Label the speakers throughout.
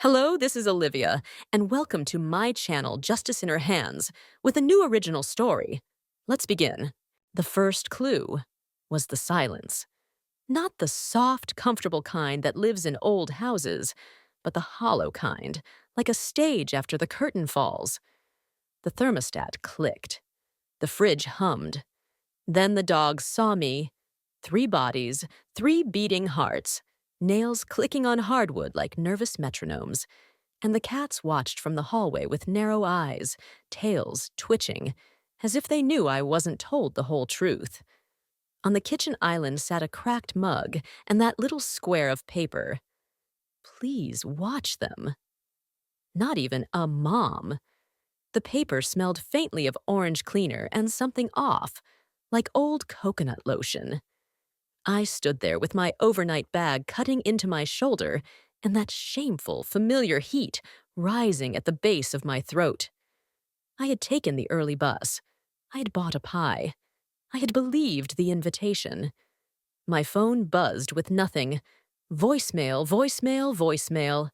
Speaker 1: Hello, this is Olivia, and welcome to my channel, Justice in Her Hands, with a new original story. Let's begin. The first clue was the silence. Not the soft, comfortable kind that lives in old houses, but the hollow kind, like a stage after the curtain falls. The thermostat clicked. The fridge hummed. Then the dogs saw me. 3 bodies, 3 beating hearts, nails clicking on hardwood like nervous metronomes, and the cats watched from the hallway with narrow eyes, tails twitching, as if they knew I wasn't told the whole truth. On the kitchen island sat a cracked mug and that little square of paper. Please watch them. Not even a mom. The paper smelled faintly of orange cleaner and something off, like old coconut lotion. I stood there with my overnight bag cutting into my shoulder and that shameful, familiar heat rising at the base of my throat. I had taken the early bus. I had bought a pie. I had believed the invitation. My phone buzzed with nothing. Voicemail, voicemail, voicemail.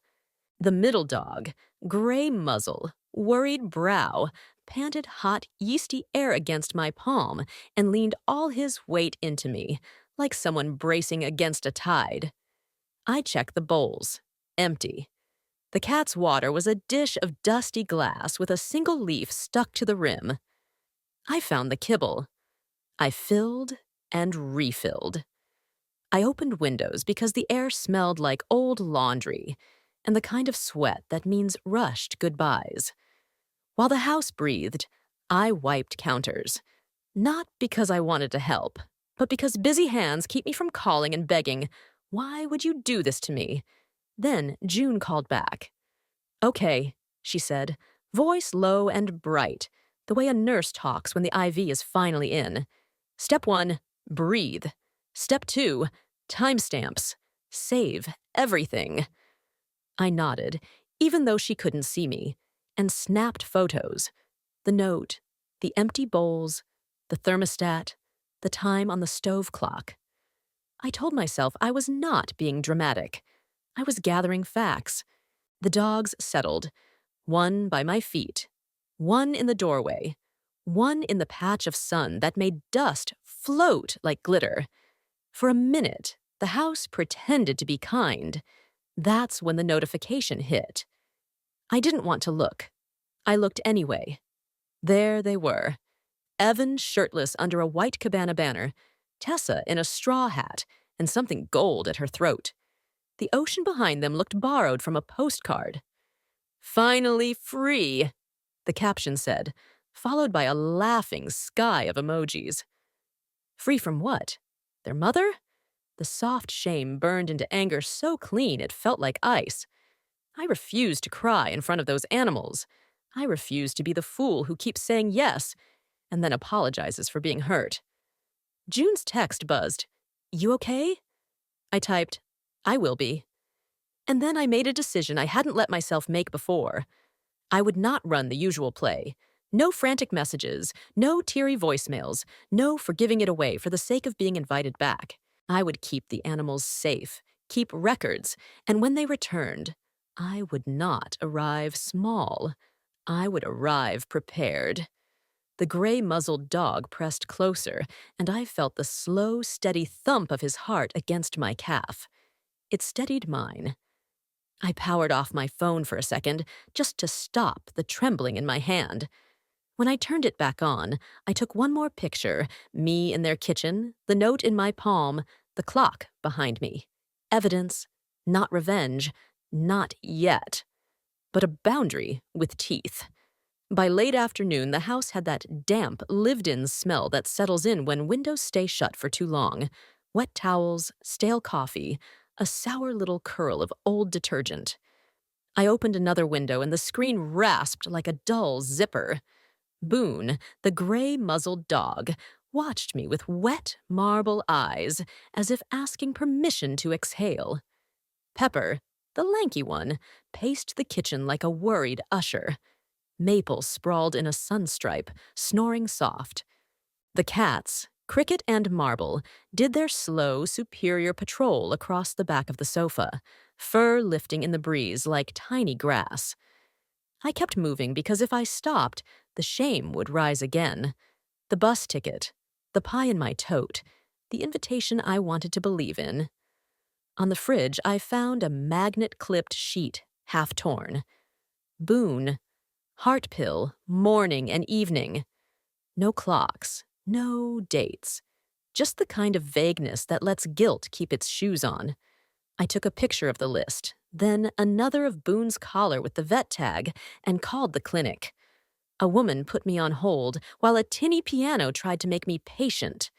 Speaker 1: The middle dog, gray muzzle, worried brow, panted hot, yeasty air against my palm and leaned all his weight into me, like someone bracing against a tide. I checked the bowls. Empty. The cat's water was a dish of dusty glass with a single leaf stuck to the rim. I found the kibble. I filled and refilled. I opened windows because the air smelled like old laundry and the kind of sweat that means rushed goodbyes. While the house breathed, I wiped counters. Not because I wanted to help, but because busy hands keep me from calling and begging, "Why would you do this to me?" Then June called back. "Okay," she said, voice low and bright, the way a nurse talks when the IV is finally in. "Step 1, breathe. Step 2, timestamps. Save everything." I nodded, even though she couldn't see me, and snapped photos. The note, the empty bowls, the thermostat, the time on the stove clock. I told myself I was not being dramatic. I was gathering facts. The dogs settled, one by my feet, one in the doorway, one in the patch of sun that made dust float like glitter. For a minute, the house pretended to be kind. That's when the notification hit. I didn't want to look. I looked anyway. There they were. Evan shirtless under a white cabana banner, Tessa in a straw hat and something gold at her throat. The ocean behind them looked borrowed from a postcard. "Finally free," the caption said, followed by a laughing sky of emojis. Free from what? Their mother? The soft shame burned into anger so clean it felt like ice. I refused to cry in front of those animals. I refused to be the fool who keeps saying yes and then apologizes for being hurt. June's text buzzed. "You okay?" I typed, "I will be." And then I made a decision I hadn't let myself make before. I would not run the usual play. No frantic messages, no teary voicemails, no forgiving it away for the sake of being invited back. I would keep the animals safe, keep records, and when they returned, I would not arrive small. I would arrive prepared. The gray-muzzled dog pressed closer, and I felt the slow, steady thump of his heart against my calf. It steadied mine. I powered off my phone for a second, just to stop the trembling in my hand. When I turned it back on, I took one more picture, me in their kitchen, the note in my palm, the clock behind me. Evidence, not revenge, not yet, but a boundary with teeth. By late afternoon, the house had that damp, lived-in smell that settles in when windows stay shut for too long. Wet towels, stale coffee, a sour little curl of old detergent. I opened another window and the screen rasped like a dull zipper. Boone, the gray-muzzled dog, watched me with wet marble eyes, as if asking permission to exhale. Pepper, the lanky one, paced the kitchen like a worried usher. Maple sprawled in a sunstripe, snoring soft. The cats, Cricket and Marble, did their slow, superior patrol across the back of the sofa, fur lifting in the breeze like tiny grass. I kept moving because if I stopped, the shame would rise again. The bus ticket, the pie in my tote, the invitation I wanted to believe in. On the fridge, I found a magnet-clipped sheet, half torn. Boone, heart pill, morning and evening. No clocks, no dates. Just the kind of vagueness that lets guilt keep its shoes on. I took a picture of the list, then another of Boone's collar with the vet tag, and called the clinic. A woman put me on hold while a tinny piano tried to make me patient.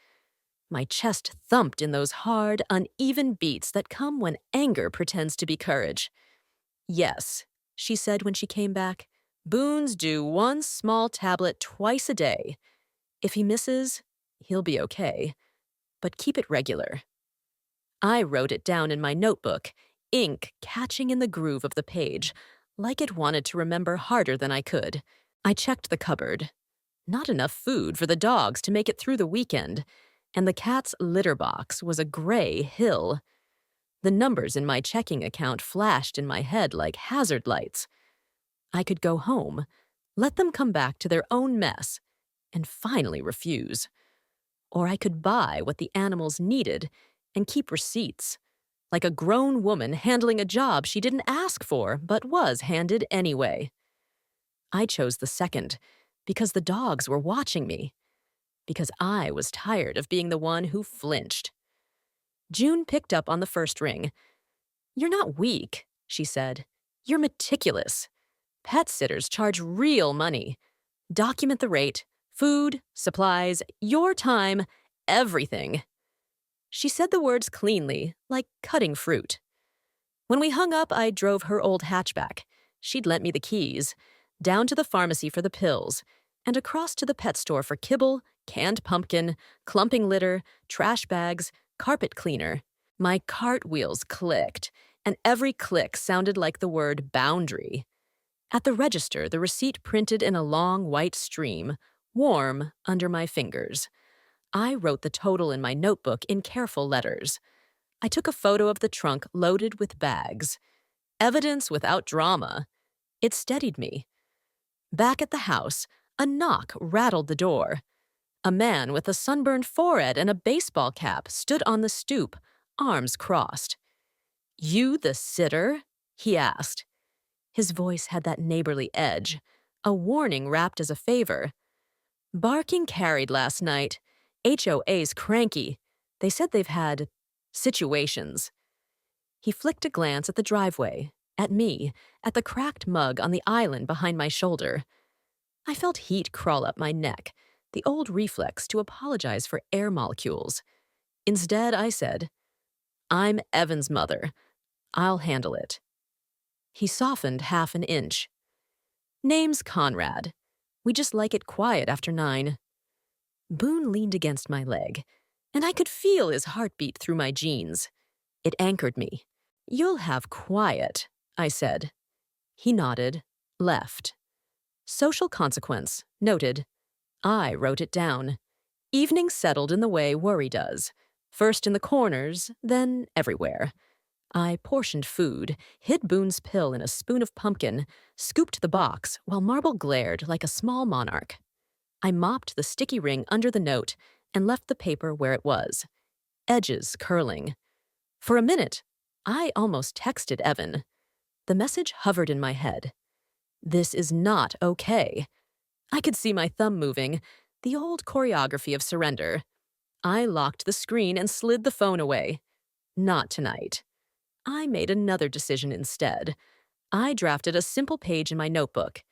Speaker 1: My chest thumped in those hard, uneven beats that come when anger pretends to be courage. Yes, she said when she came back. Boone's do one small tablet twice a day. If he misses, he'll be okay. But keep it regular. I wrote it down in my notebook, ink catching in the groove of the page, like it wanted to remember harder than I could. I checked the cupboard. Not enough food for the dogs to make it through the weekend, and the cat's litter box was a gray hill. The numbers in my checking account flashed in my head like hazard lights. I could go home, let them come back to their own mess, and finally refuse. Or I could buy what the animals needed and keep receipts, like a grown woman handling a job she didn't ask for but was handed anyway. I chose the second because the dogs were watching me, because I was tired of being the one who flinched. June picked up on the first ring. "You're not weak," she said. "You're meticulous. Pet sitters charge real money. Document the rate, food, supplies, your time, everything." She said the words cleanly, like cutting fruit. When we hung up, I drove her old hatchback. She'd lent me the keys, down to the pharmacy for the pills, and across to the pet store for kibble, canned pumpkin, clumping litter, trash bags, carpet cleaner. My cartwheels clicked, and every click sounded like the word boundary. At the register, the receipt printed in a long white stream, warm under my fingers. I wrote the total in my notebook in careful letters. I took a photo of the trunk loaded with bags. Evidence without drama. It steadied me. Back at the house, a knock rattled the door. A man with a sunburned forehead and a baseball cap stood on the stoop, arms crossed. "You the sitter?" he asked. His voice had that neighborly edge, a warning wrapped as a favor. "Barking carried last night. HOA's cranky. They said they've had situations." He flicked a glance at the driveway, at me, at the cracked mug on the island behind my shoulder. I felt heat crawl up my neck, the old reflex to apologize for air molecules. Instead, I said, "I'm Evan's mother. I'll handle it." He softened half an inch. "Name's Conrad. We just like it quiet after 9. Boone leaned against my leg, and I could feel his heartbeat through my jeans. It anchored me. "You'll have quiet," I said. He nodded, left. Social consequence, noted. I wrote it down. Evening settled in the way worry does. First in the corners, then everywhere. I portioned food, hid Boone's pill in a spoon of pumpkin, scooped the box while Marble glared like a small monarch. I mopped the sticky ring under the note and left the paper where it was, edges curling. For a minute, I almost texted Evan. The message hovered in my head. This is not okay. I could see my thumb moving, the old choreography of surrender. I locked the screen and slid the phone away. Not tonight. I made another decision instead. I drafted a simple page in my notebook.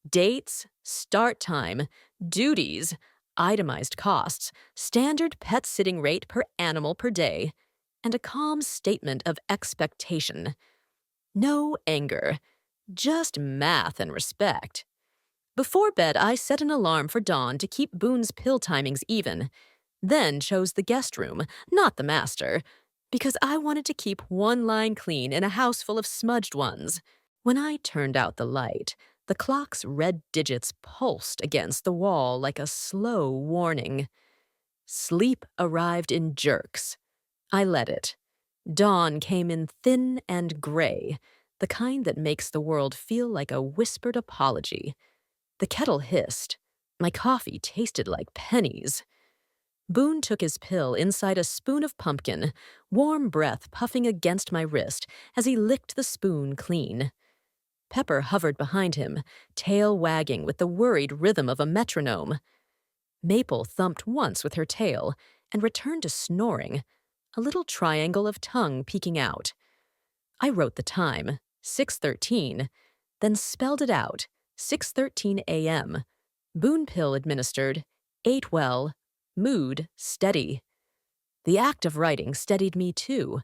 Speaker 1: Dates, start time, duties, itemized costs, standard pet sitting rate per animal per day, and a calm statement of expectation. No anger, just math and respect. Before bed, I set an alarm for dawn to keep Boone's pill timings even, then chose the guest room, not the master, because I wanted to keep one line clean in a house full of smudged ones. When I turned out the light, the clock's red digits pulsed against the wall like a slow warning. Sleep arrived in jerks. I let it. Dawn came in thin and gray, the kind that makes the world feel like a whispered apology. The kettle hissed. My coffee tasted like pennies. Boone took his pill inside a spoon of pumpkin, warm breath puffing against my wrist as he licked the spoon clean. Pepper hovered behind him, tail wagging with the worried rhythm of a metronome. Maple thumped once with her tail and returned to snoring, a little triangle of tongue peeking out. I wrote the time, 6:13, then spelled it out, 6:13 a.m. Boone pill administered, ate well, mood steady. The act of writing steadied me too,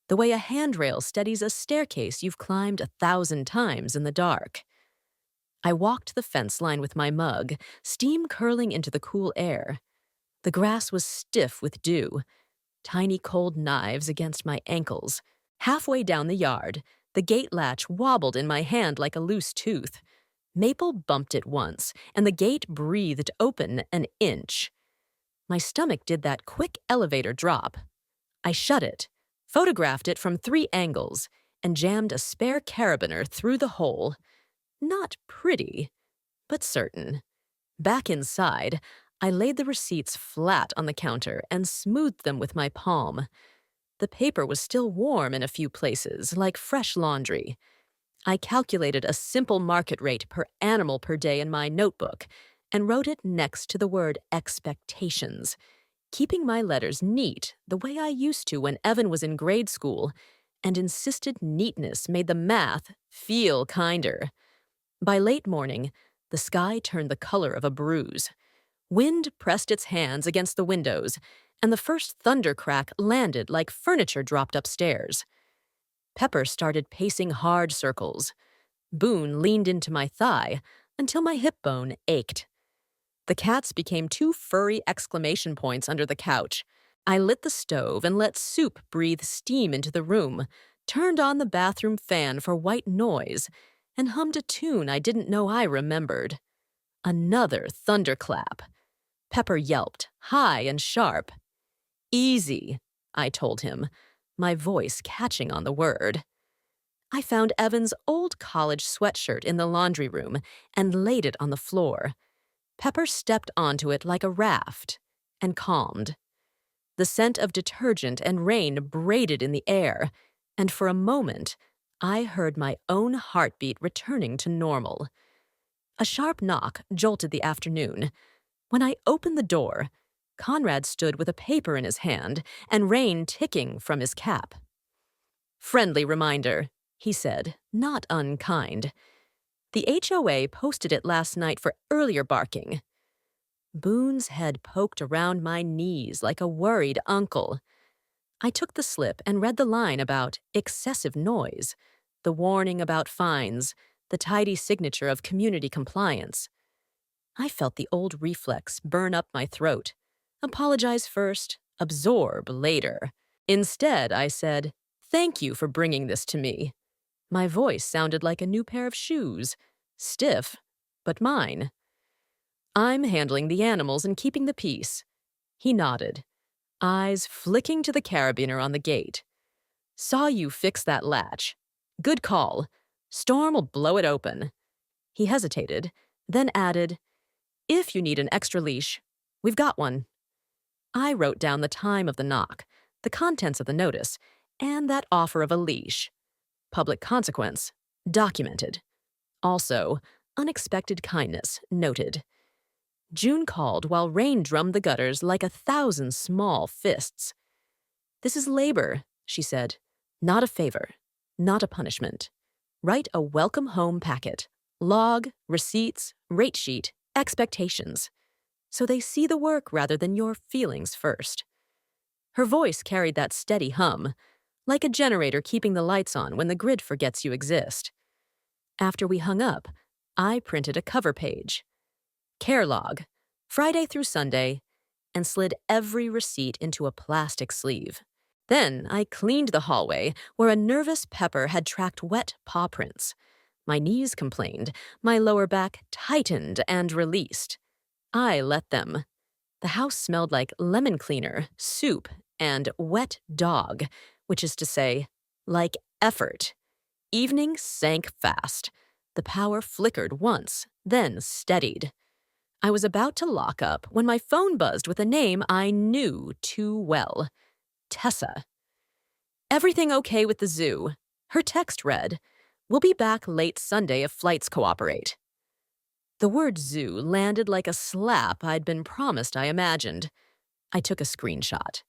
Speaker 1: the way a handrail steadies a staircase you've climbed 1,000 times in the dark. I walked the fence line with my mug, steam curling into the cool air. The grass was stiff with dew, tiny cold knives against my ankles. Halfway down the yard, the gate latch wobbled in my hand like a loose tooth. Maple bumped it once, and the gate breathed open an inch. My stomach did that quick elevator drop. I shut it, photographed it from 3 angles, and jammed a spare carabiner through the hole. Not pretty, but certain. Back inside, I laid the receipts flat on the counter and smoothed them with my palm. The paper was still warm in a few places, like fresh laundry. I calculated a simple market rate per animal per day in my notebook and wrote it next to the word expectations, keeping my letters neat the way I used to when Evan was in grade school, and insisted neatness made the math feel kinder. By late morning, the sky turned the color of a bruise. Wind pressed its hands against the windows, and the first thunder crack landed like furniture dropped upstairs. Pepper started pacing hard circles. Boone leaned into my thigh until my hip bone ached. The cats became 2 furry exclamation points under the couch. I lit the stove and let soup breathe steam into the room, turned on the bathroom fan for white noise, and hummed a tune I didn't know I remembered. Another thunderclap. Pepper yelped, high and sharp. Easy, I told him, my voice catching on the word. I found Evan's old college sweatshirt in the laundry room and laid it on the floor. Pepper stepped onto it like a raft and calmed. The scent of detergent and rain braided in the air, and for a moment, I heard my own heartbeat returning to normal. A sharp knock jolted the afternoon. When I opened the door, Conrad stood with a paper in his hand and rain ticking from his cap. "Friendly reminder," he said, not unkind. "The HOA posted it last night for earlier barking." Boone's head poked around my knees like a worried uncle. I took the slip and read the line about excessive noise, the warning about fines, the tidy signature of community compliance. I felt the old reflex burn up my throat. Apologize first, absorb later. Instead, I said, "Thank you for bringing this to me." My voice sounded like a new pair of shoes, stiff, but mine. "I'm handling the animals and keeping the peace." He nodded, eyes flicking to the carabiner on the gate. "Saw you fix that latch. Good call. Storm'll blow it open." He hesitated, then added, "If you need an extra leash, we've got one." I wrote down the time of the knock, the contents of the notice, and that offer of a leash. Public consequence, documented. Also, unexpected kindness, noted. June called while rain drummed the gutters like 1,000 small fists. "This is labor," she said. "Not a favor, not a punishment. Write a welcome home packet. Log, receipts, rate sheet, expectations. So they see the work rather than your feelings first." Her voice carried that steady hum, like a generator keeping the lights on when the grid forgets you exist. After we hung up, I printed a cover page. Care log, Friday through Sunday, and slid every receipt into a plastic sleeve. Then I cleaned the hallway where a nervous Pepper had tracked wet paw prints. My knees complained, my lower back tightened and released. I let them. The house smelled like lemon cleaner, soup, and wet dog, which is to say, like effort. Evening sank fast. The power flickered once, then steadied. I was about to lock up when my phone buzzed with a name I knew too well. Tessa. Everything okay with the zoo? Her text read, "We'll be back late Sunday if flights cooperate." The word zoo landed like a slap I'd been promised I imagined. I took a screenshot.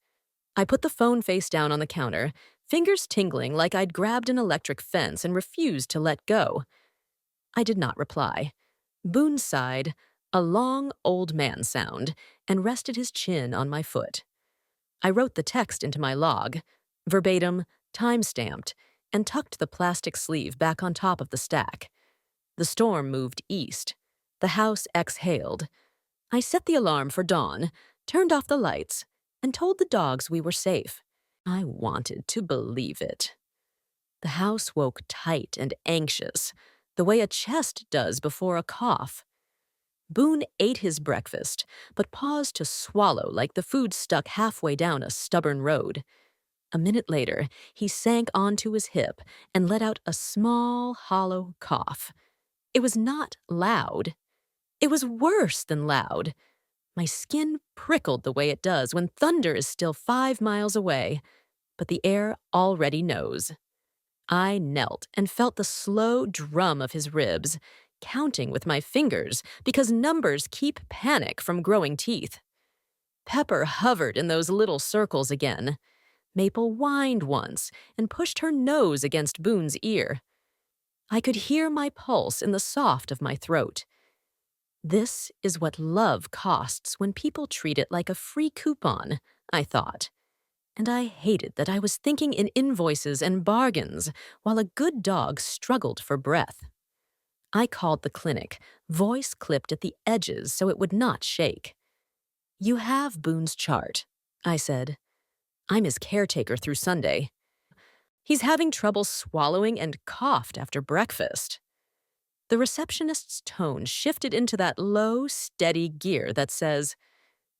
Speaker 1: I put the phone face down on the counter, fingers tingling like I'd grabbed an electric fence and refused to let go. I did not reply. Boone sighed, a long old man sound, and rested his chin on my foot. I wrote the text into my log, verbatim, time-stamped, and tucked the plastic sleeve back on top of the stack. The storm moved east. The house exhaled. I set the alarm for dawn, turned off the lights, and told the dogs we were safe. I wanted to believe it. The house woke tight and anxious, the way a chest does before a cough. Boone ate his breakfast, but paused to swallow like the food stuck halfway down a stubborn road. A minute later, he sank onto his hip and let out a small, hollow cough. It was not loud. It was worse than loud. My skin prickled the way it does when thunder is still 5 miles away, but the air already knows. I knelt and felt the slow drum of his ribs, counting with my fingers because numbers keep panic from growing teeth. Pepper hovered in those little circles again. Maple whined once and pushed her nose against Boone's ear. I could hear my pulse in the soft of my throat. This is what love costs when people treat it like a free coupon, I thought. And I hated that I was thinking in invoices and bargains while a good dog struggled for breath. I called the clinic, voice clipped at the edges so it would not shake. "You have Boone's chart," I said. "I'm his caretaker through Sunday. He's having trouble swallowing and coughed after breakfast." The receptionist's tone shifted into that low, steady gear that says,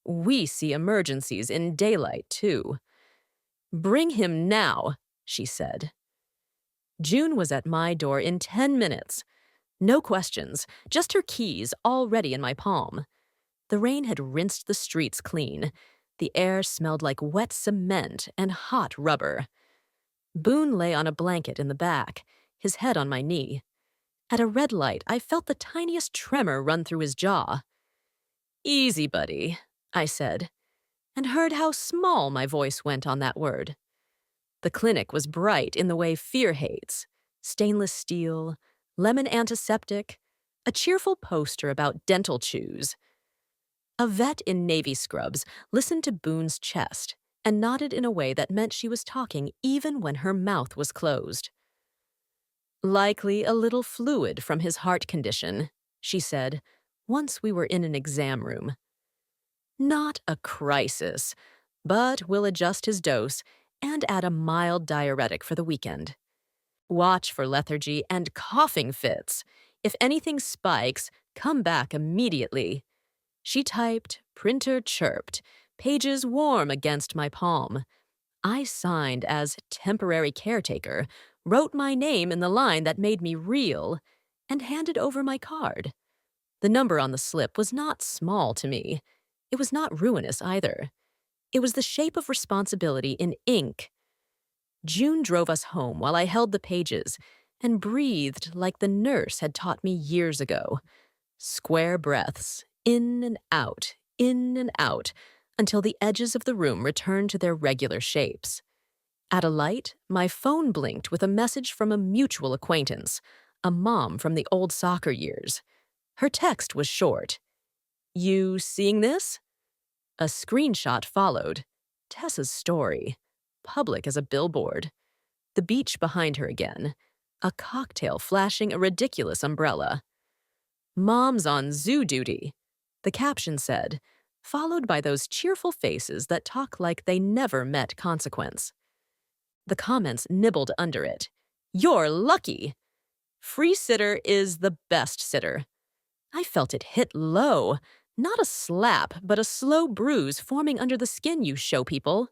Speaker 1: "We see emergencies in daylight, too." "Bring him now," she said. June was at my door in 10 minutes. No questions, just her keys already in my palm. The rain had rinsed the streets clean. The air smelled like wet cement and hot rubber. Boone lay on a blanket in the back, his head on my knee. At a red light, I felt the tiniest tremor run through his jaw. "Easy, buddy," I said, and heard how small my voice went on that word. The clinic was bright in the way fear hates. Stainless steel, lemon antiseptic, a cheerful poster about dental chews. A vet in navy scrubs listened to Boone's chest and nodded in a way that meant she was talking even when her mouth was closed. "Likely a little fluid from his heart condition," she said, once we were in an exam room. "Not a crisis, but we'll adjust his dose and add a mild diuretic for the weekend. Watch for lethargy and coughing fits. If anything spikes, come back immediately." She typed, printer chirped, pages warm against my palm. I signed as temporary caretaker, wrote my name in the line that made me real, and handed over my card. The number on the slip was not small to me. It was not ruinous either. It was the shape of responsibility in ink. June drove us home while I held the pages and breathed like the nurse had taught me years ago. Square breaths, in and out, until the edges of the room returned to their regular shapes. At a light, my phone blinked with a message from a mutual acquaintance, a mom from the old soccer years. Her text was short. "You seeing this?" A screenshot followed. Tessa's story. Public as a billboard. The beach behind her again. A cocktail flashing a ridiculous umbrella. "Mom's on zoo duty," the caption said, followed by those cheerful faces that talk like they never met consequence. The comments nibbled under it. "You're lucky." "Free sitter is the best sitter." I felt it hit low. Not a slap, but a slow bruise forming under the skin, you show people.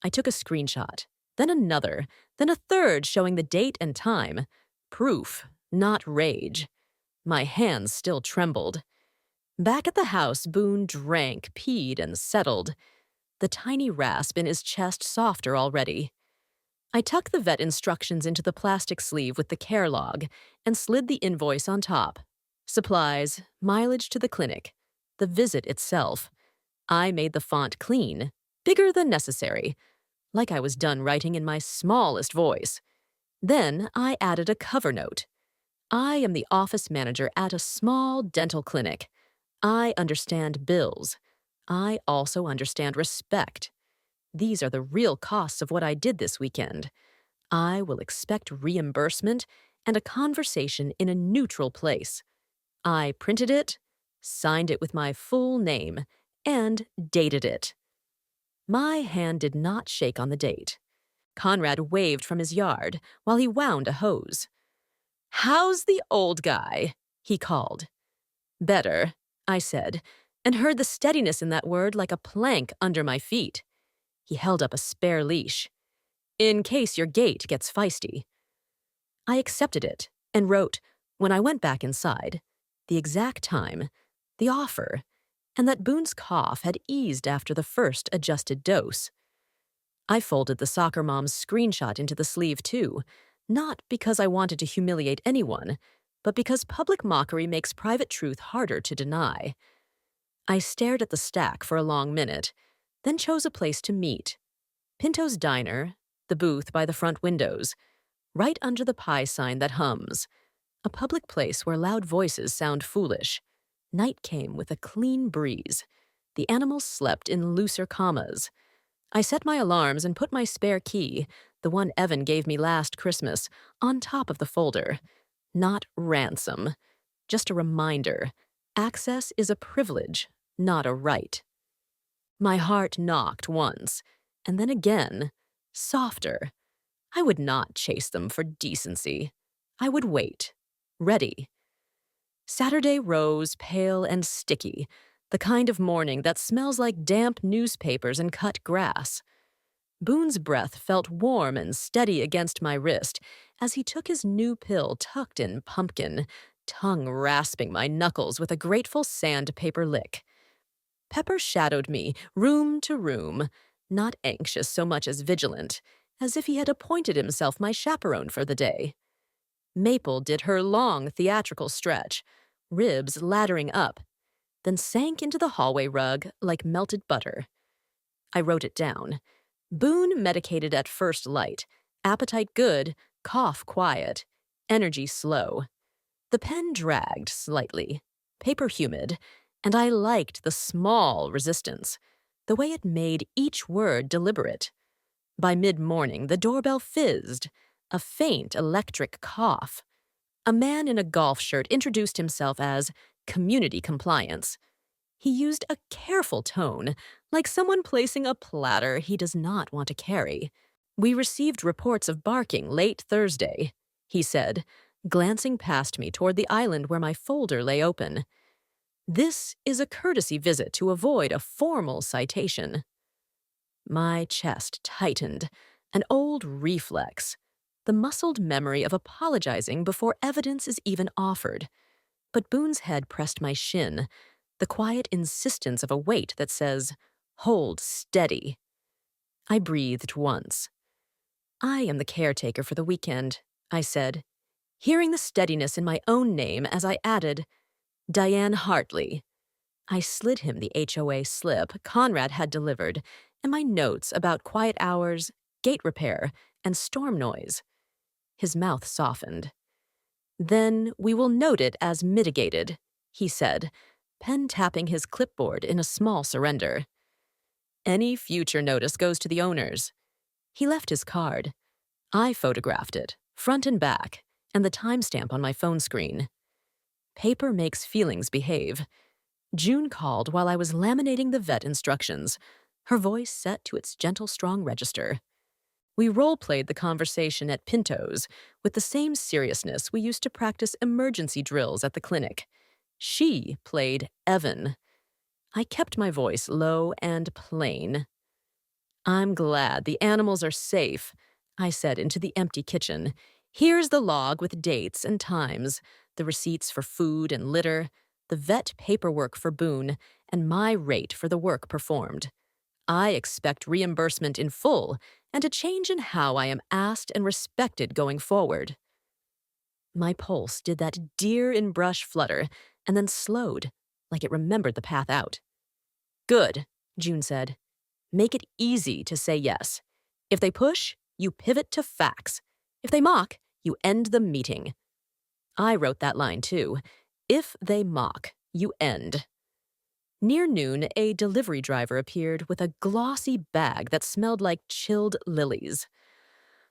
Speaker 1: I took a screenshot. Then another, then a third showing the date and time. Proof, not rage. My hands still trembled. Back at the house, Boone drank, peed, and settled. The tiny rasp in his chest softer already. I tucked the vet instructions into the plastic sleeve with the care log and slid the invoice on top. Supplies, mileage to the clinic, the visit itself. I made the font clean, bigger than necessary, like I was done writing in my smallest voice. Then I added a cover note. I am the office manager at a small dental clinic. I understand bills. I also understand respect. These are the real costs of what I did this weekend. I will expect reimbursement and a conversation in a neutral place. I printed it, signed it with my full name, and dated it. My hand did not shake on the date. Conrad waved from his yard while he wound a hose. "How's the old guy?" he called. "Better," I said, and heard the steadiness in that word like a plank under my feet. He held up a spare leash. "In case your gait gets feisty." I accepted it and wrote, when I went back inside, the exact time, the offer, and that Boone's cough had eased after the first adjusted dose. I folded the soccer mom's screenshot into the sleeve too, not because I wanted to humiliate anyone, but because public mockery makes private truth harder to deny. I stared at the stack for a long minute, then chose a place to meet. Pinto's Diner, the booth by the front windows, right under the pie sign that hums. A public place where loud voices sound foolish. Night came with a clean breeze. The animals slept in looser commas. I set my alarms and put my spare key, the one Evan gave me last Christmas, on top of the folder. Not ransom. Just a reminder. Access is a privilege, not a right. My heart knocked once, and then again, softer. I would not chase them for decency. I would wait. Ready. Saturday rose, pale and sticky, the kind of morning that smells like damp newspapers and cut grass. Boone's breath felt warm and steady against my wrist as he took his new pill tucked in pumpkin, tongue rasping my knuckles with a grateful sandpaper lick. Pepper shadowed me, room to room, not anxious so much as vigilant, as if he had appointed himself my chaperone for the day. Maple did her long theatrical stretch, ribs laddering up, then sank into the hallway rug like melted butter. I wrote it down. Boone medicated at first light, appetite good, cough quiet, energy slow. The pen dragged slightly, paper humid, and I liked the small resistance, the way it made each word deliberate. By mid-morning, the doorbell fizzed, a faint electric cough. A man in a golf shirt introduced himself as community compliance. He used a careful tone, like someone placing a platter he does not want to carry. "We received reports of barking late Thursday," he said, glancing past me toward the island where my folder lay open. "This is a courtesy visit to avoid a formal citation." My chest tightened, an old reflex, the muscled memory of apologizing before evidence is even offered. But Boone's head pressed my shin, the quiet insistence of a weight that says, "Hold steady." I breathed once. "I am the caretaker for the weekend," I said, hearing the steadiness in my own name as I added, "Diane Hartley." I slid him the HOA slip Conrad had delivered and my notes about quiet hours, gate repair, and storm noise. His mouth softened. "Then we will note it as mitigated," he said, pen tapping his clipboard in a small surrender. "Any future notice goes to the owners." He left his card. I photographed it, front and back, and the timestamp on my phone screen. Paper makes feelings behave. June called while I was laminating the vet instructions, her voice set to its gentle, strong register. We role-played the conversation at Pinto's with the same seriousness we used to practice emergency drills at the clinic. She played Evan. I kept my voice low and plain. "I'm glad the animals are safe. I said into the empty kitchen. Here's the log with dates and times, the receipts for food and litter, the vet paperwork for Boone, and my rate for the work performed. I expect reimbursement in full and a change in how I am asked and respected going forward. My pulse did that deer-in-brush flutter and then slowed, like it remembered the path out. Good, June said. Make it easy to say yes. If they push, you pivot to facts. If they mock, you end the meeting. I wrote that line too. If they mock, you end. Near noon, a delivery driver appeared with a glossy bag that smelled like chilled lilies.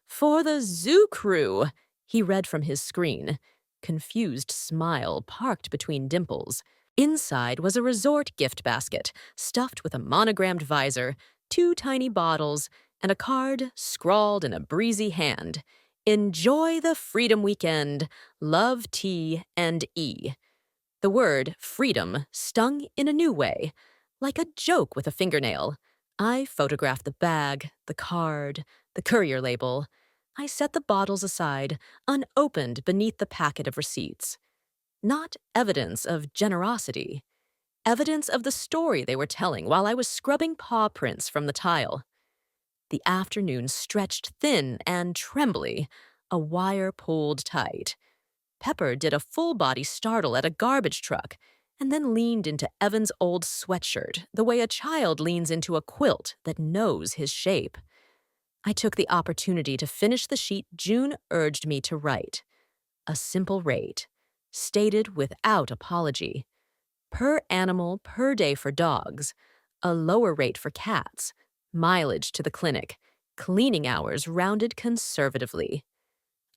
Speaker 1: For the zoo crew, he read from his screen. Confused smile parked between dimples. Inside was a resort gift basket, stuffed with a monogrammed visor, 2 tiny bottles, and a card scrawled in a breezy hand. Enjoy the freedom weekend. Love T and E. The word freedom stung in a new way, like a joke with a fingernail. I photographed the bag, the card, the courier label. I set the bottles aside, unopened beneath the packet of receipts. Not evidence of generosity. Evidence of the story they were telling while I was scrubbing paw prints from the tile. The afternoon stretched thin and trembly, a wire pulled tight. Pepper did a full-body startle at a garbage truck and then leaned into Evan's old sweatshirt the way a child leans into a quilt that knows his shape. I took the opportunity to finish the sheet June urged me to write. A simple rate, stated without apology. Per animal per day for dogs, a lower rate for cats, mileage to the clinic, cleaning hours rounded conservatively.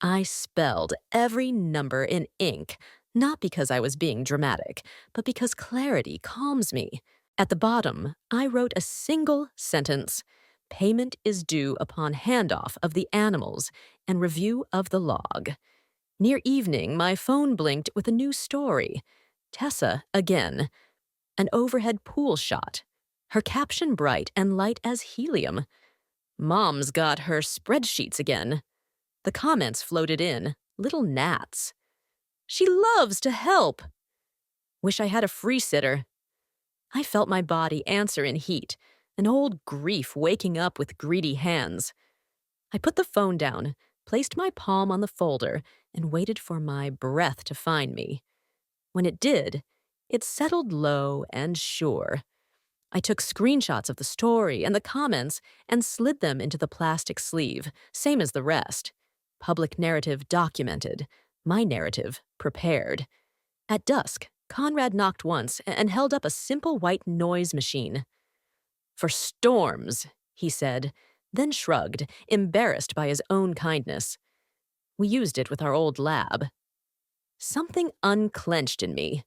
Speaker 1: I spelled every number in ink, not because I was being dramatic, but because clarity calms me. At the bottom, I wrote a single sentence. Payment is due upon handoff of the animals and review of the log. Near evening, my phone blinked with a new story. Tessa again. An overhead pool shot. Her caption bright and light as helium. Mom's got her spreadsheets again. The comments floated in, little gnats. She loves to help. Wish I had a free sitter. I felt my body answer in heat, an old grief waking up with greedy hands. I put the phone down, placed my palm on the folder, and waited for my breath to find me. When it did, it settled low and sure. I took screenshots of the story and the comments and slid them into the plastic sleeve, same as the rest. Public narrative documented, my narrative prepared. At dusk, Conrad knocked once and held up a simple white noise machine. For storms, he said, then shrugged, embarrassed by his own kindness. We used it with our old lab. Something unclenched in me.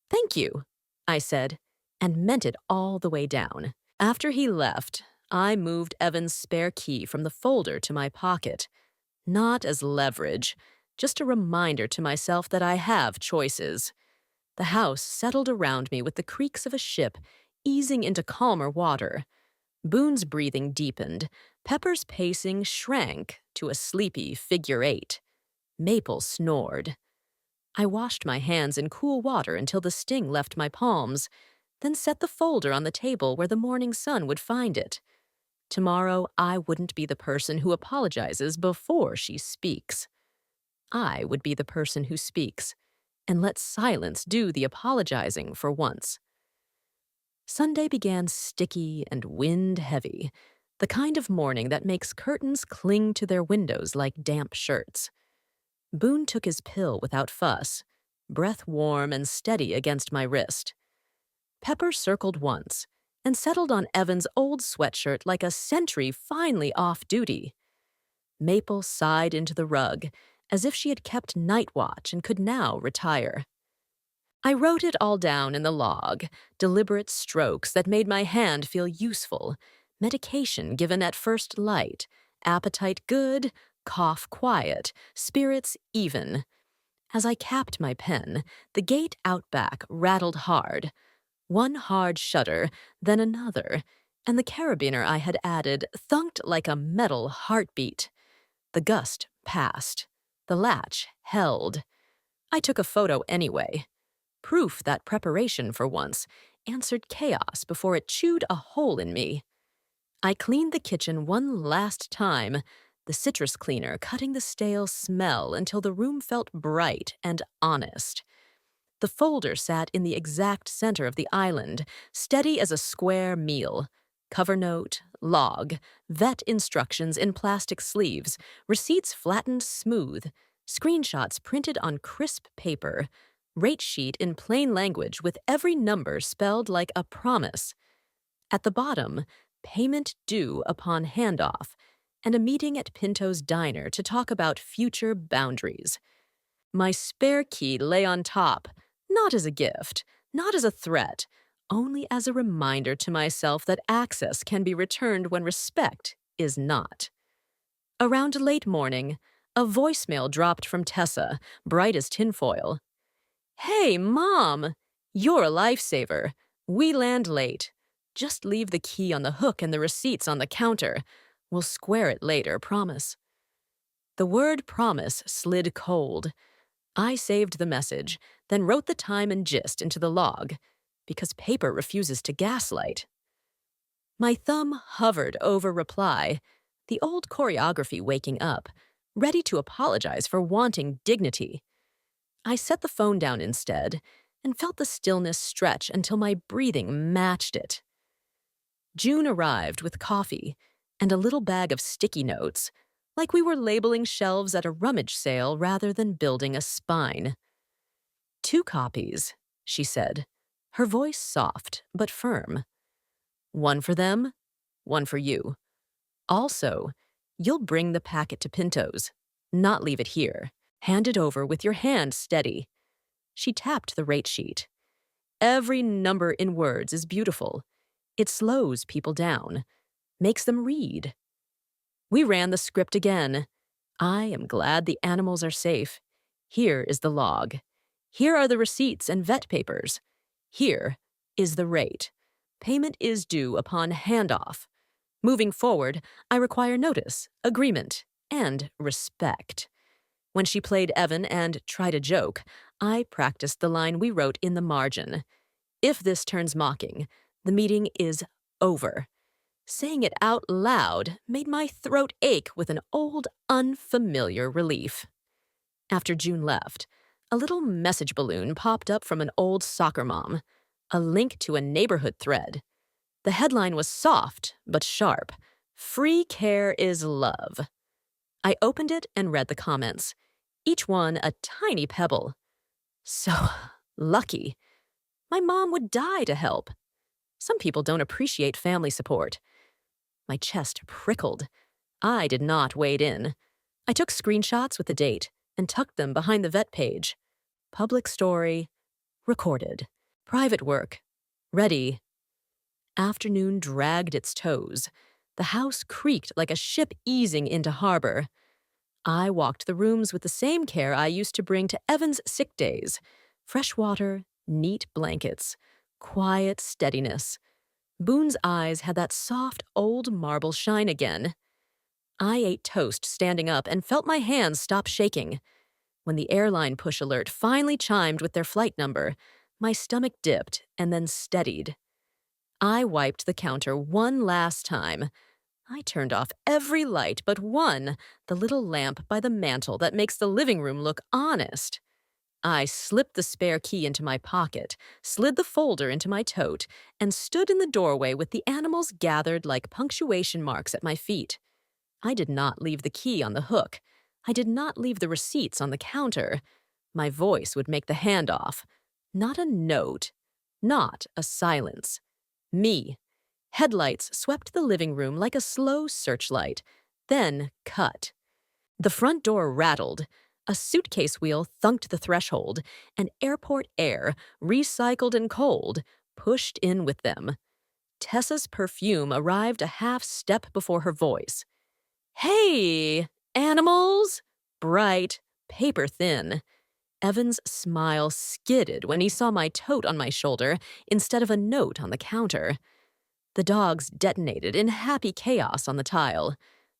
Speaker 1: Thank you, I said, and meant it all the way down. After he left, I moved Evan's spare key from the folder to my pocket. Not as leverage, just a reminder to myself that I have choices. The house settled around me with the creaks of a ship, easing into calmer water. Boone's breathing deepened. Pepper's pacing shrank to a sleepy figure 8. Maple snored. I washed my hands in cool water until the sting left my palms, then set the folder on the table where the morning sun would find it. Tomorrow, I wouldn't be the person who apologizes before she speaks. I would be the person who speaks, and let silence do the apologizing for once. Sunday began sticky and wind-heavy, the kind of morning that makes curtains cling to their windows like damp shirts. Boone took his pill without fuss, breath warm and steady against my wrist. Pepper circled once and settled on Evan's old sweatshirt like a sentry finally off duty. Maple sighed into the rug, as if she had kept night watch and could now retire. I wrote it all down in the log, deliberate strokes that made my hand feel useful, medication given at first light, appetite good, cough quiet, spirits even. As I capped my pen, the gate out back rattled hard. One hard shudder, then another, and the carabiner I had added thunked like a metal heartbeat. The gust passed. The latch held. I took a photo anyway. Proof that preparation, for once, answered chaos before it chewed a hole in me. I cleaned the kitchen one last time, the citrus cleaner cutting the stale smell until the room felt bright and honest. The folder sat in the exact center of the island, steady as a square meal. Cover note, log, vet instructions in plastic sleeves, receipts flattened smooth, screenshots printed on crisp paper, rate sheet in plain language with every number spelled like a promise. At the bottom, payment due upon handoff, and a meeting at Pinto's Diner to talk about future boundaries. My spare key lay on top, not as a gift, not as a threat, only as a reminder to myself that access can be returned when respect is not. Around late morning, a voicemail dropped from Tessa, bright as tinfoil. "Hey, Mom! You're a lifesaver. We land late. Just leave the key on the hook and the receipts on the counter. We'll square it later, promise." The word promise slid cold. I saved the message, then wrote the time and gist into the log, because paper refuses to gaslight. My thumb hovered over reply, the old choreography waking up, ready to apologize for wanting dignity. I set the phone down instead and felt the stillness stretch until my breathing matched it. June arrived with coffee and a little bag of sticky notes, like we were labeling shelves at a rummage sale rather than building a spine. "2 copies," she said, her voice soft but firm. "One for them, one for you. Also, you'll bring the packet to Pinto's, not leave it here. Hand it over with your hand steady." She tapped the rate sheet. "Every number in words is beautiful. It slows people down, makes them read." We ran the script again. "I am glad the animals are safe. Here is the log. Here are the receipts and vet papers. Here is the rate. Payment is due upon handoff. Moving forward, I require notice, agreement, and respect." When she played Evan and tried a joke, I practiced the line we wrote in the margin. "If this turns mocking, the meeting is over." Saying it out loud made my throat ache with an old, unfamiliar relief. After June left, a little message balloon popped up from an old soccer mom, a link to a neighborhood thread. The headline was soft but sharp. "Free care is love." I opened it and read the comments, each one a tiny pebble. So lucky. My mom would die to help. Some people don't appreciate family support. My chest prickled. I did not wade in. I took screenshots with the date and tucked them behind the vet page. Public story, recorded. Private work, ready. Afternoon dragged its toes. The house creaked like a ship easing into harbor. I walked the rooms with the same care I used to bring to Evan's sick days. Fresh water, neat blankets, quiet steadiness. Boone's eyes had that soft, old marble shine again. I ate toast standing up and felt my hands stop shaking. When the airline push alert finally chimed with their flight number, my stomach dipped and then steadied. I wiped the counter one last time. I turned off every light but one, the little lamp by the mantel that makes the living room look honest. I slipped the spare key into my pocket, slid the folder into my tote, and stood in the doorway with the animals gathered like punctuation marks at my feet. I did not leave the key on the hook. I did not leave the receipts on the counter. My voice would make the handoff. Not a note. Not a silence. Me. Headlights swept the living room like a slow searchlight, then cut. The front door rattled. A suitcase wheel thunked the threshold, and airport air, recycled and cold, pushed in with them. Tessa's perfume arrived a half step before her voice. "Hey, animals!" Bright, paper thin. Evan's smile skidded when he saw my tote on my shoulder instead of a note on the counter. The dogs detonated in happy chaos on the tile.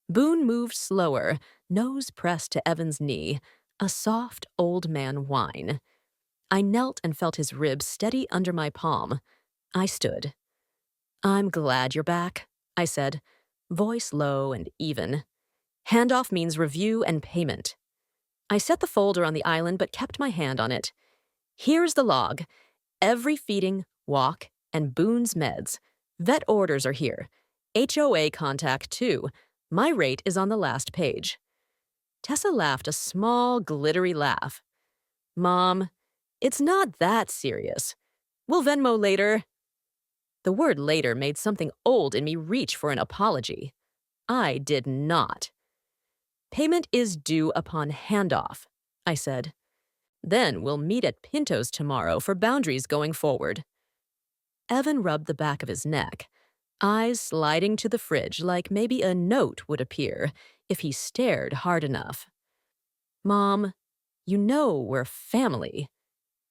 Speaker 1: Boone moved slower, nose pressed to Evan's knee, a soft old man whine. I knelt and felt his ribs steady under my palm. I stood. "I'm glad you're back," I said, voice low and even. "Handoff means review and payment." I set the folder on the island but kept my hand on it. "Here's the log. Every feeding, walk, and Boone's meds. Vet orders are here. HOA contact, too. My rate is on the last page." Tessa laughed a small, glittery laugh. "Mom, it's not that serious. We'll Venmo later." The word later made something old in me reach for an apology. I did not. "Payment is due upon handoff," I said. "Then we'll meet at Pinto's tomorrow for boundaries going forward." Evan rubbed the back of his neck, eyes sliding to the fridge like maybe a note would appear if he stared hard enough. "Mom, you know we're family."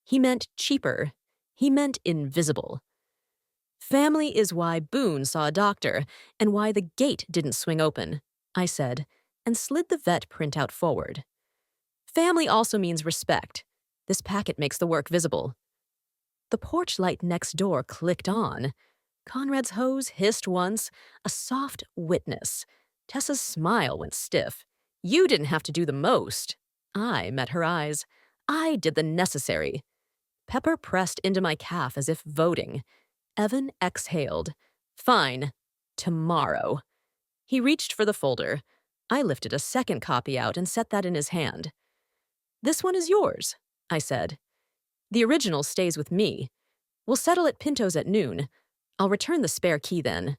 Speaker 1: He meant cheaper. He meant invisible. "Family is why Boone saw a doctor and why the gate didn't swing open," I said, and slid the vet printout forward. "Family also means respect. This packet makes the work visible." The porch light next door clicked on. Conrad's hose hissed once, a soft witness. Tessa's smile went stiff. "You didn't have to do the most." I met her eyes. I did the necessary. Pepper pressed into my calf as if voting. Evan exhaled. "Fine. Tomorrow." He reached for the folder. I lifted a second copy out and set that in his hand. "This one is yours," I said. "The original stays with me. We'll settle at Pinto's at noon. I'll return the spare key then."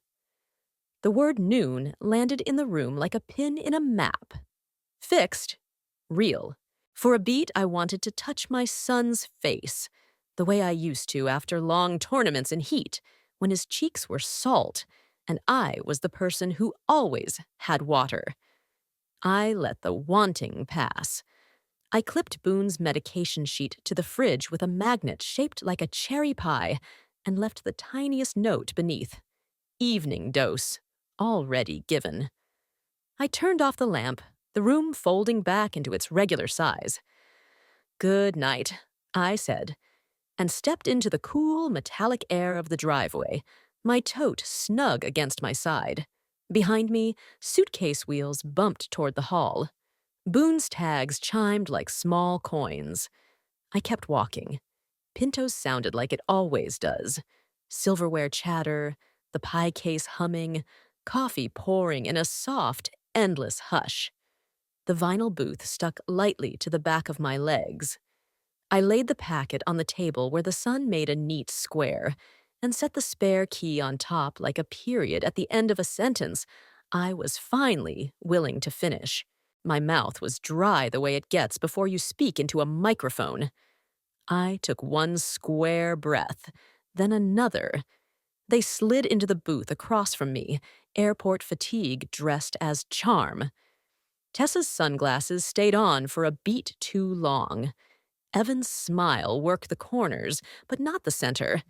Speaker 1: The word noon landed in the room like a pin in a map. Fixed. Real. For a beat, I wanted to touch my son's face, the way I used to after long tournaments in heat, when his cheeks were salt, and I was the person who always had water. I let the wanting pass. I clipped Boone's medication sheet to the fridge with a magnet shaped like a cherry pie and left the tiniest note beneath. Evening dose. Already given. I turned off the lamp, the room folding back into its regular size. "Good night," I said, and stepped into the cool, metallic air of the driveway, my tote snug against my side. Behind me, suitcase wheels bumped toward the hall. Boone's tags chimed like small coins. I kept walking. Pinto's sounded like it always does. Silverware chatter, the pie case humming, coffee pouring in a soft, endless hush. The vinyl booth stuck lightly to the back of my legs. I laid the packet on the table where the sun made a neat square and set the spare key on top like a period at the end of a sentence I was finally willing to finish. My mouth was dry the way it gets before you speak into a microphone. I took one square breath, then another. They slid into the booth across from me, airport fatigue dressed as charm. Tessa's sunglasses stayed on for a beat too long. Evan's smile worked the corners, but not the center.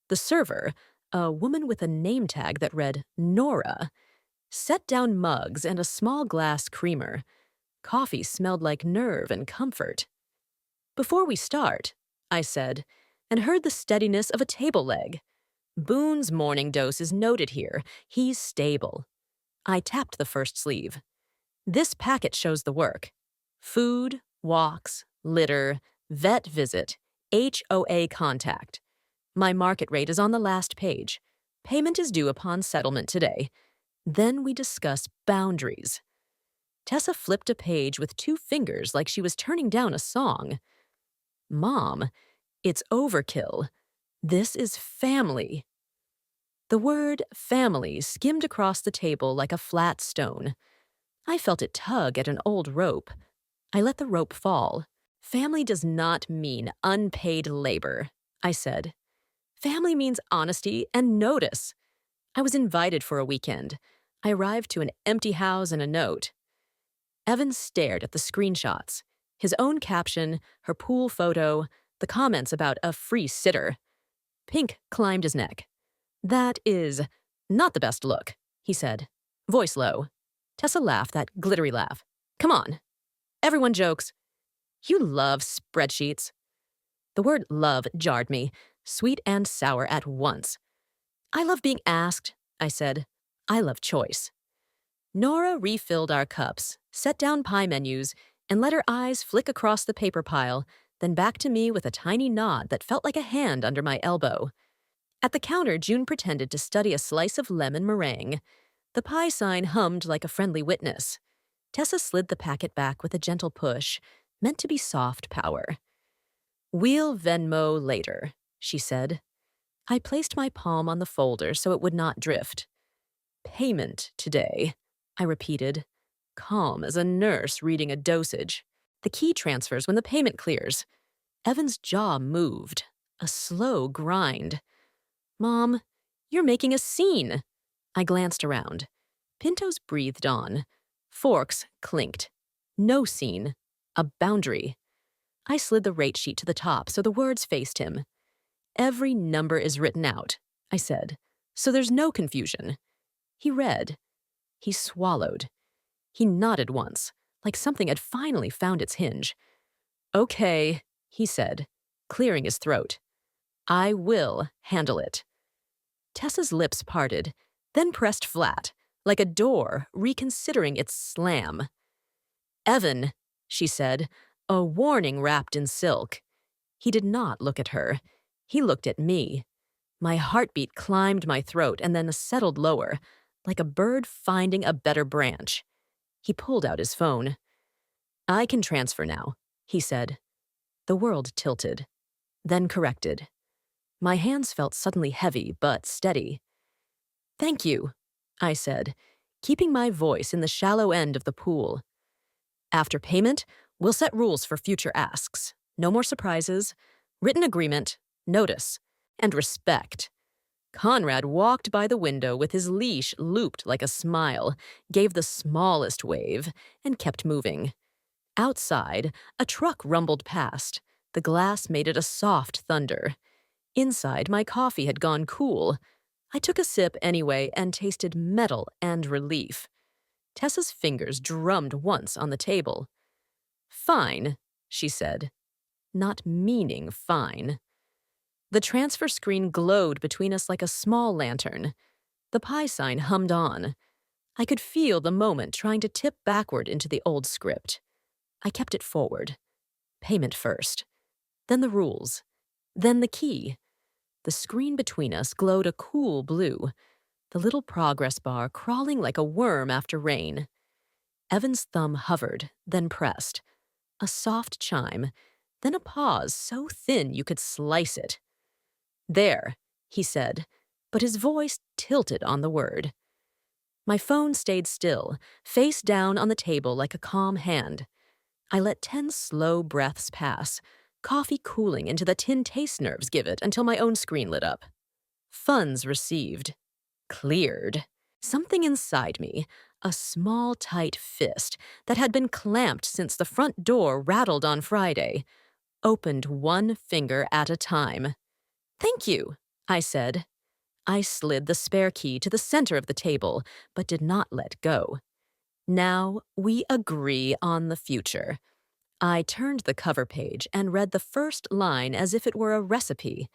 Speaker 1: The server, a woman with a name tag that read Nora, set down mugs and a small glass creamer. Coffee smelled like nerve and comfort. "Before we start," I said, and heard the steadiness of a table leg. "Boone's morning dose is noted here. He's stable." I tapped the first sleeve. "This packet shows the work. Food, walks, litter, vet visit, HOA contact. My market rate is on the last page. Payment is due upon settlement today. Then we discuss boundaries." Tessa flipped a page with 2 fingers like she was turning down a song. "Mom, it's overkill. This is family." The word family skimmed across the table like a flat stone. I felt it tug at an old rope. I let the rope fall. "Family does not mean unpaid labor," I said. "Family means honesty and notice." I was invited for a weekend. I arrived to an empty house and a note. Evan stared at the screenshots. His own caption, her pool photo, the comments about a free sitter. Pink climbed his neck. "That is not the best look," he said, voice low. Tessa laughed that glittery laugh. Come on. Everyone jokes. You love spreadsheets. The word love jarred me, sweet and sour at once. I love being asked, I said. I love choice. Nora refilled our cups, set down pie menus, and let her eyes flick across the paper pile, then back to me with a tiny nod that felt like a hand under my elbow. At the counter, June pretended to study a slice of lemon meringue. The pie sign hummed like a friendly witness. Tessa slid the packet back with a gentle push, meant to be soft power. "We'll Venmo later," she said. I placed my palm on the folder so it would not drift. "Payment today," I repeated, calm as a nurse reading a dosage. "The key transfers when the payment clears." Evan's jaw moved, a slow grind. "Mom, you're making a scene." I glanced around. Pintos breathed on. Forks clinked. No scene. A boundary. I slid the rate sheet to the top so the words faced him. "Every number is written out," I said, "so there's no confusion." He read. He swallowed. He nodded once, like something had finally found its hinge. "Okay," he said, clearing his throat. "I will handle it." Tessa's lips parted, then pressed flat, like a door reconsidering its slam. "Evan," she said, a warning wrapped in silk. He did not look at her. He looked at me. My heartbeat climbed my throat and then settled lower, like a bird finding a better branch. He pulled out his phone. "I can transfer now," he said. The world tilted, then corrected. My hands felt suddenly heavy but steady. "Thank you," I said, keeping my voice in the shallow end of the pool. "After payment, we'll set rules for future asks. No more surprises. Written agreement, notice, and respect." Conrad walked by the window with his leash looped like a smile, gave the smallest wave, and kept moving. Outside, a truck rumbled past. The glass made it a soft thunder. Inside, my coffee had gone cool. I took a sip anyway and tasted metal and relief. Tessa's fingers drummed once on the table. "Fine," she said, not meaning fine. The transfer screen glowed between us like a small lantern. The pie sign hummed on. I could feel the moment trying to tip backward into the old script. I kept it forward. Payment first. Then the rules. Then the key. The screen between us glowed a cool blue, the little progress bar crawling like a worm after rain. Evan's thumb hovered, then pressed. A soft chime, then a pause so thin you could slice it. "There," he said, but his voice tilted on the word. My phone stayed still, face down on the table like a calm hand. I let 10 slow breaths pass, coffee cooling into the tin taste nerves give it until my own screen lit up. Funds received. Cleared. Something inside me, a small, tight fist that had been clamped since the front door rattled on Friday, opened one finger at a time. "Thank you," I said. I slid the spare key to the center of the table, but did not let go. "Now we agree on the future." I turned the cover page and read the first line as if it were a recipe.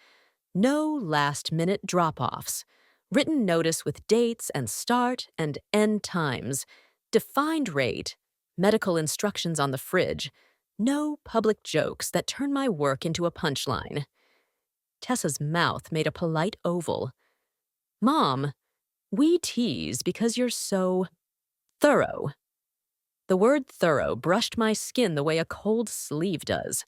Speaker 1: No last-minute drop-offs. Written notice with dates and start and end times. Defined rate. Medical instructions on the fridge. No public jokes that turn my work into a punchline. Tessa's mouth made a polite oval. "Mom, we tease because you're so thorough." The word thorough brushed my skin the way a cold sleeve does.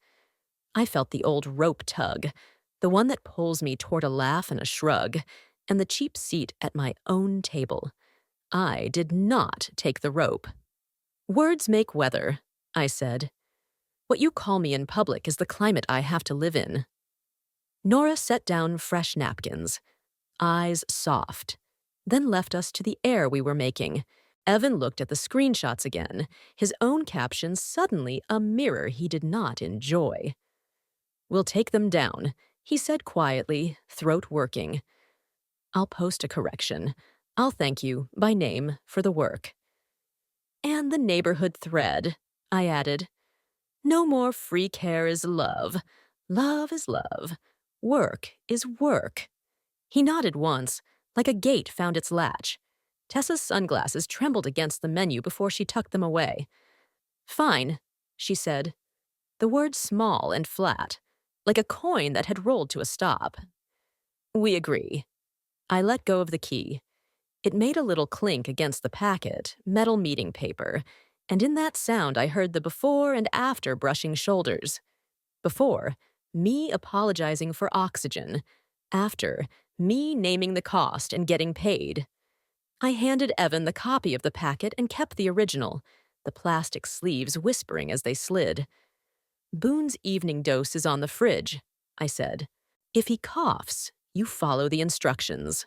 Speaker 1: I felt the old rope tug, the one that pulls me toward a laugh and a shrug, and the cheap seat at my own table. I did not take the rope. "Words make weather," I said. "What you call me in public is the climate I have to live in." Nora set down fresh napkins, eyes soft, then left us to the air we were making. Evan looked at the screenshots again, his own caption suddenly a mirror he did not enjoy. "We'll take them down," he said quietly, throat working. "I'll post a correction. I'll thank you, by name, for the work." And the neighborhood thread, I added. No more free care is love. Love is love. Work is work. He nodded once, like a gate found its latch. Tessa's sunglasses trembled against the menu before she tucked them away. Fine, she said, the word small and flat, like a coin that had rolled to a stop. We agree. I let go of the key. It made a little clink against the packet, metal meeting paper, and in that sound I heard the before and after brushing shoulders. Before, me apologizing for oxygen. After, me naming the cost and getting paid. I handed Evan the copy of the packet and kept the original, the plastic sleeves whispering as they slid. Boone's evening dose is on the fridge, I said. If he coughs, you follow the instructions.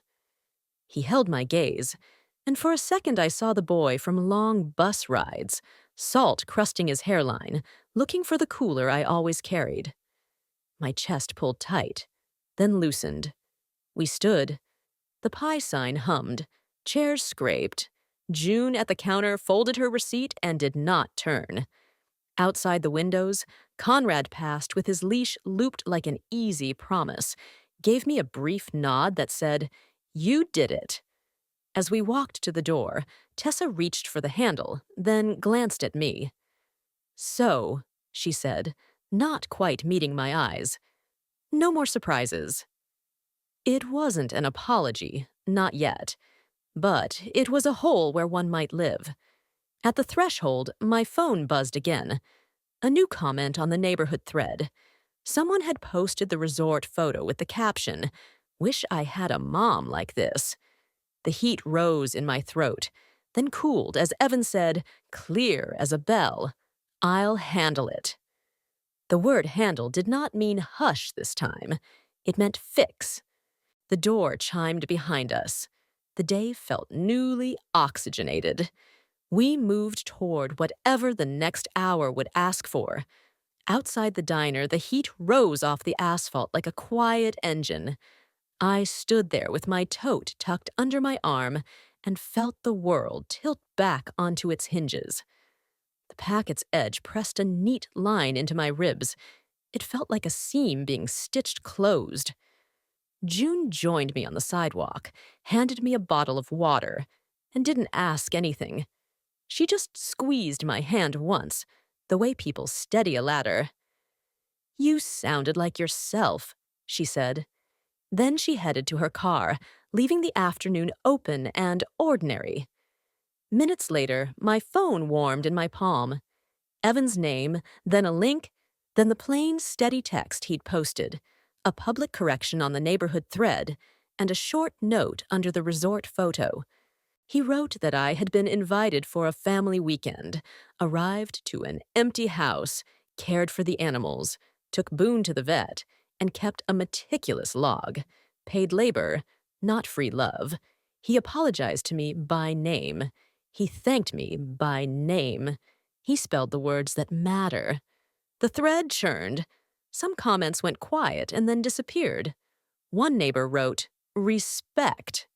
Speaker 1: He held my gaze, and for a second I saw the boy from long bus rides, salt crusting his hairline, looking for the cooler I always carried. My chest pulled tight, then loosened. We stood. The pie sign hummed. Chairs scraped. June at the counter folded her receipt and did not turn. Outside the windows, Conrad passed with his leash looped like an easy promise, gave me a brief nod that said, "You did it." As we walked to the door, Tessa reached for the handle, then glanced at me. So, she said, not quite meeting my eyes, no more surprises. It wasn't an apology, not yet, but it was a hole where one might live. At the threshold, my phone buzzed again. A new comment on the neighborhood thread. Someone had posted the resort photo with the caption, "Wish I had a mom like this." The heat rose in my throat, then cooled as Evan said, clear as a bell, "I'll handle it." The word handle did not mean hush this time. It meant fix. The door chimed behind us. The day felt newly oxygenated. We moved toward whatever the next hour would ask for. Outside the diner, the heat rose off the asphalt like a quiet engine. I stood there with my tote tucked under my arm and felt the world tilt back onto its hinges. The packet's edge pressed a neat line into my ribs. It felt like a seam being stitched closed. June joined me on the sidewalk, handed me a bottle of water, and didn't ask anything. She just squeezed my hand once, the way people steady a ladder. "You sounded like yourself," she said. Then she headed to her car, leaving the afternoon open and ordinary. Minutes later, my phone warmed in my palm. Evan's name, then a link, then the plain, steady text he'd posted, a public correction on the neighborhood thread, and a short note under the resort photo. He wrote that I had been invited for a family weekend, arrived to an empty house, cared for the animals, took Boone to the vet, and kept a meticulous log. Paid labor, not free love. He apologized to me by name. He thanked me by name. He spelled the words that matter. The thread churned. Some comments went quiet and then disappeared. One neighbor wrote, "Respect."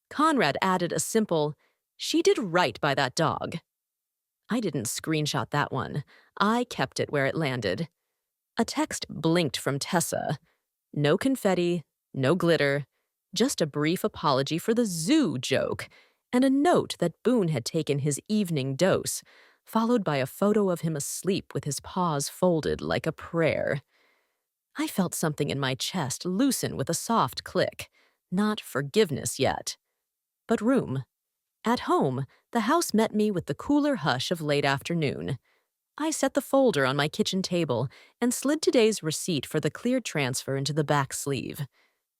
Speaker 1: Conrad added a simple, "She did right by that dog." I didn't screenshot that one. I kept it where it landed. A text blinked from Tessa. No confetti, no glitter, just a brief apology for the zoo joke, and a note that Boone had taken his evening dose, followed by a photo of him asleep with his paws folded like a prayer. I felt something in my chest loosen with a soft click. Not forgiveness yet, but room. At home, the house met me with the cooler hush of late afternoon. I set the folder on my kitchen table and slid today's receipt for the cleared transfer into the back sleeve.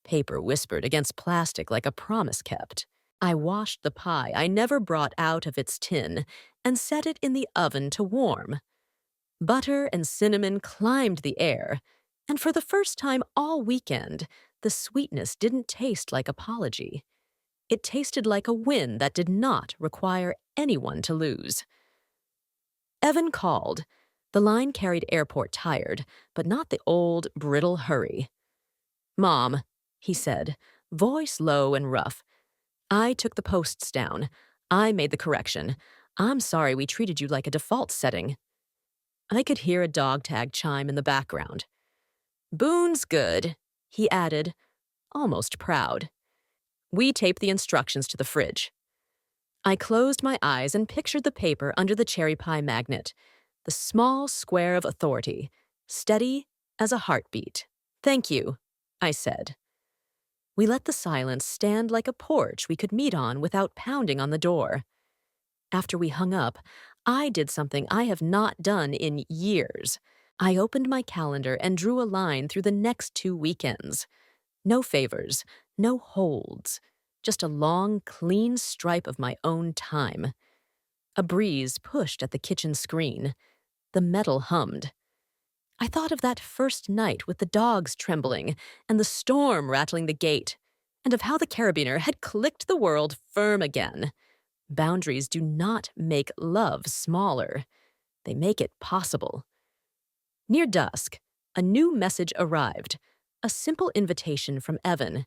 Speaker 1: Paper whispered against plastic like a promise kept. I washed the pie I never brought out of its tin and set it in the oven to warm. Butter and cinnamon climbed the air, and for the first time all weekend, the sweetness didn't taste like apology. It tasted like a win that did not require anyone to lose. Evan called. The line carried airport tired, but not the old, brittle hurry. "Mom," he said, voice low and rough. I took the posts down. I made the correction. I'm sorry we treated you like a default setting. I could hear a dog tag chime in the background. Boone's good, he added, almost proud. We taped the instructions to the fridge. I closed my eyes and pictured the paper under the cherry pie magnet, the small square of authority, steady as a heartbeat. Thank you, I said. We let the silence stand like a porch we could meet on without pounding on the door. After we hung up, I did something I have not done in years. I opened my calendar and drew a line through the next 2 weekends. No favors, no holds, just a long, clean stripe of my own time. A breeze pushed at the kitchen screen. The metal hummed. I thought of that first night with the dogs trembling and the storm rattling the gate, and of how the carabiner had clicked the world firm again. Boundaries do not make love smaller. They make it possible. Near dusk, a new message arrived. A simple invitation from Evan.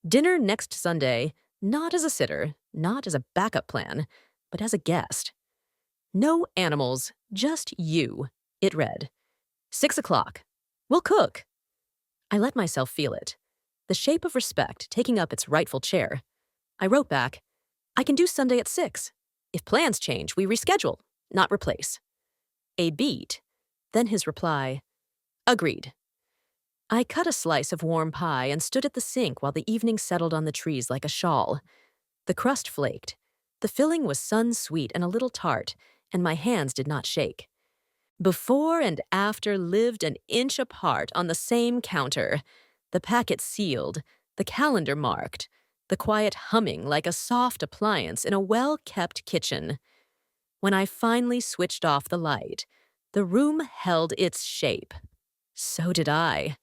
Speaker 1: Dinner next Sunday, not as a sitter, not as a backup plan, but as a guest. No animals, just you, it read. 6 o'clock. We'll cook. I let myself feel it. The shape of respect taking up its rightful chair. I wrote back, I can do Sunday at 6. If plans change, we reschedule, not replace. A beat. Then his reply, agreed. I cut a slice of warm pie and stood at the sink while the evening settled on the trees like a shawl. The crust flaked. The filling was sun-sweet and a little tart, and my hands did not shake. Before and after lived an inch apart on the same counter, the packet sealed, the calendar marked, the quiet humming like a soft appliance in a well-kept kitchen. When I finally switched off the light, the room held its shape. So did I.